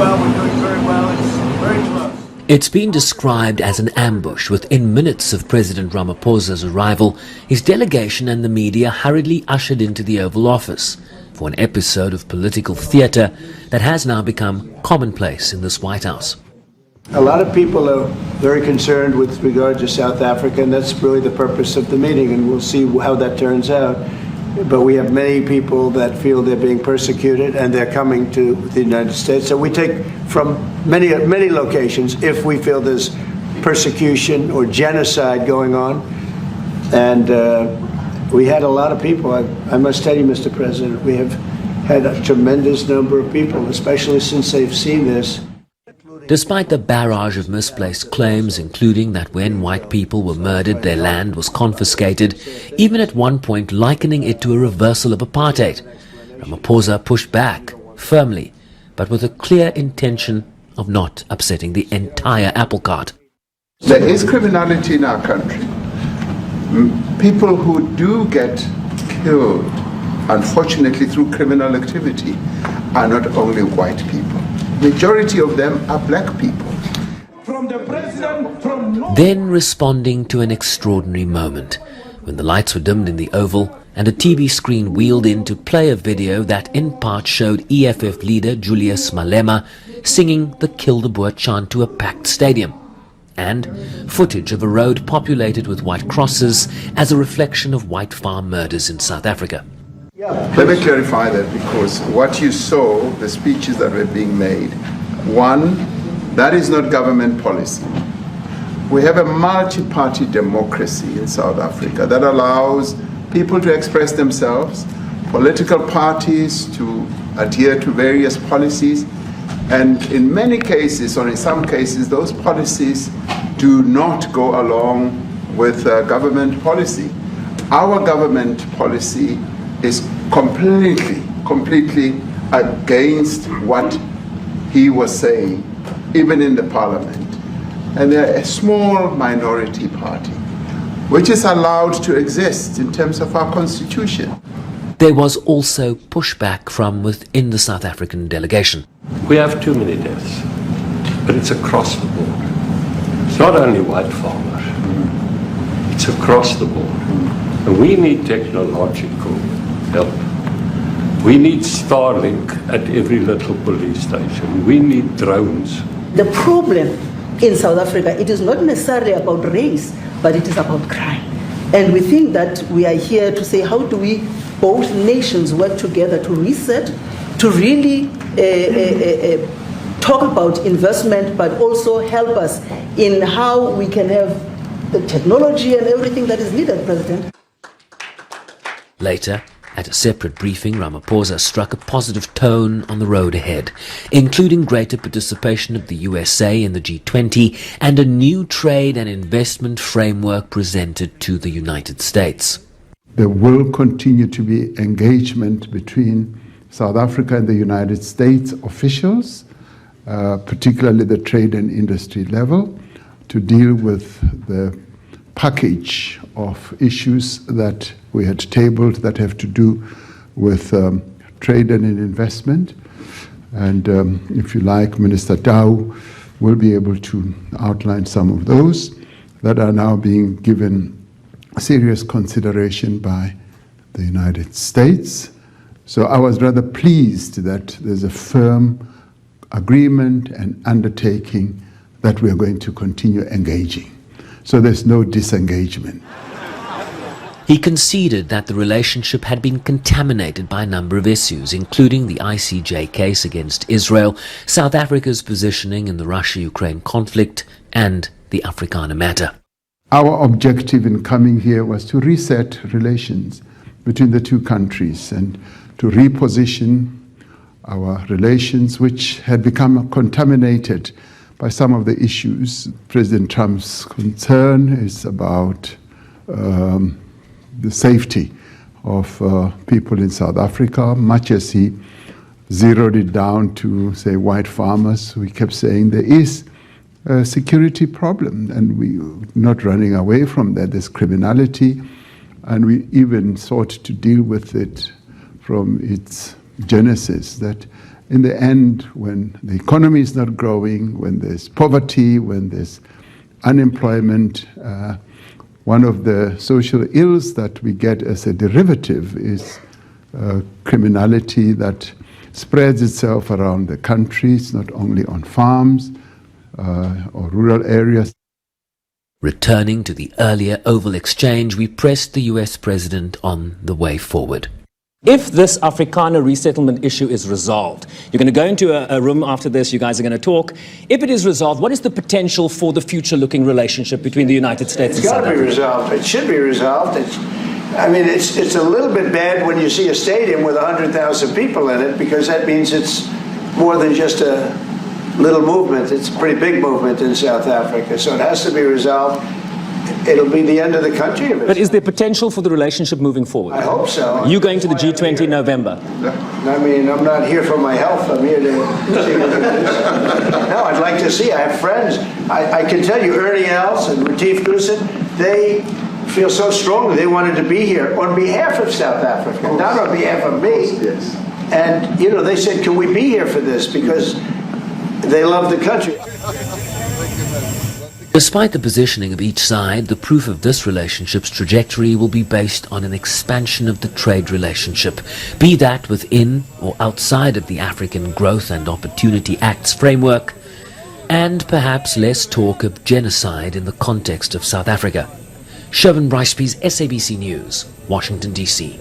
well. We're doing very well. It's very close. It's been described as an ambush. Within minutes of President Ramaphosa's arrival, his delegation and the media hurriedly ushered into the Oval Office for an episode of political theatre that has now become commonplace in this White House. A lot of people are very concerned with regard to South Africa, and that's really the purpose of the meeting, and we'll see how that turns out. But we have many people that feel they're being persecuted, and they're coming to the United States. So we take from many locations if we feel there's persecution or genocide going on. And we had a lot of people. I must tell you, Mr. President, we have had a tremendous number of people, especially since they've seen this. Despite the barrage of misplaced claims, including that when white people were murdered, their land was confiscated, even at one point likening it to a reversal of apartheid, Ramaphosa pushed back firmly, but with a clear intention of not upsetting the entire apple cart. There is criminality in our country. People who do get killed, unfortunately through criminal activity, are not only white people. Majority of them are black people. Then responding to an extraordinary moment, when the lights were dimmed in the Oval and a TV screen wheeled in to play a video that in part showed EFF leader Julius Malema singing the Kill the Boer chant to a packed stadium, and footage of a road populated with white crosses as a reflection of white farm murders in South Africa. Let me clarify that, because what you saw, the speeches that were being made, one, that is not government policy. We have a multi-party democracy in South Africa that allows people to express themselves, political parties to adhere to various policies, and in many cases, or in some cases, those policies do not go along with government policy. Our government policy is completely against what he was saying, even in the parliament. And they're a small minority party, which is allowed to exist in terms of our constitution. There was also pushback from within the South African delegation. We have too many deaths, but it's across the board. It's not only white farmers, it's across the board. And we need technological help. We need Starlink at every little police station. We need drones. The problem in South Africa, it is not necessarily about race, but it is about crime. And we think that we are here to say, how do we, both nations, work together to reset, to really talk about investment, but also help us in how we can have the technology and everything that is needed, President. Later, at a separate briefing, Ramaphosa struck a positive tone on the road ahead, including greater participation of the USA in the G20 and a new trade and investment framework presented to the United States. There will continue to be engagement between South Africa and the United States officials, particularly the trade and industry level, to deal with the package of issues that we had tabled that have to do with trade and investment. And if you like, Minister Tau will be able to outline some of those that are now being given serious consideration by the United States. So I was rather pleased that there's a firm agreement and undertaking that we're going to continue engaging. So there's no disengagement. He conceded that the relationship had been contaminated by a number of issues, including the ICJ case against Israel, South Africa's positioning in the Russia-Ukraine conflict, and the Afrikaner matter. Our objective in coming here was to reset relations between the two countries and to reposition our relations, which had become contaminated by some of the issues. President Trump's concern is about the safety of people in South Africa, much as he zeroed it down to, say, white farmers. We kept saying there is a security problem, and we're not running away from that. There's criminality, and we even sought to deal with it from its genesis, that in the end, when the economy is not growing, when there's poverty, when there's unemployment, one of the social ills that we get as a derivative is criminality that spreads itself around the country. It's not only on farms or rural areas. Returning to the earlier Oval Exchange, we pressed the US President on the way forward. If this Afrikaner resettlement issue is resolved, you're going to go into a room after this, you guys are going to talk. If it is resolved, what is the potential for the future-looking relationship between the United States and South Africa? It's got to be resolved. It should be resolved. It's a little bit bad when you see a stadium with 100,000 people in it, because that means it's more than just a little movement. It's a pretty big movement in South Africa, so it has to be resolved. It'll be the end of the country. But is there potential for the relationship moving forward? I hope so. You going to the G20 in November? I mean, I'm not here for my health. I'm here to see what it is. No, I'd like to see. I have friends. I can tell you, Ernie Els and Retief Goosen, they feel so strongly they wanted to be here on behalf of South Africa, not on behalf of me. Yes. And, you know, they said, can we be here for this? Because they love the country. Despite the positioning of each side, the proof of this relationship's trajectory will be based on an expansion of the trade relationship, be that within or outside of the African Growth and Opportunity Act's framework, and perhaps less talk of genocide in the context of South Africa. Shervin Brycepees, SABC News, Washington, D.C.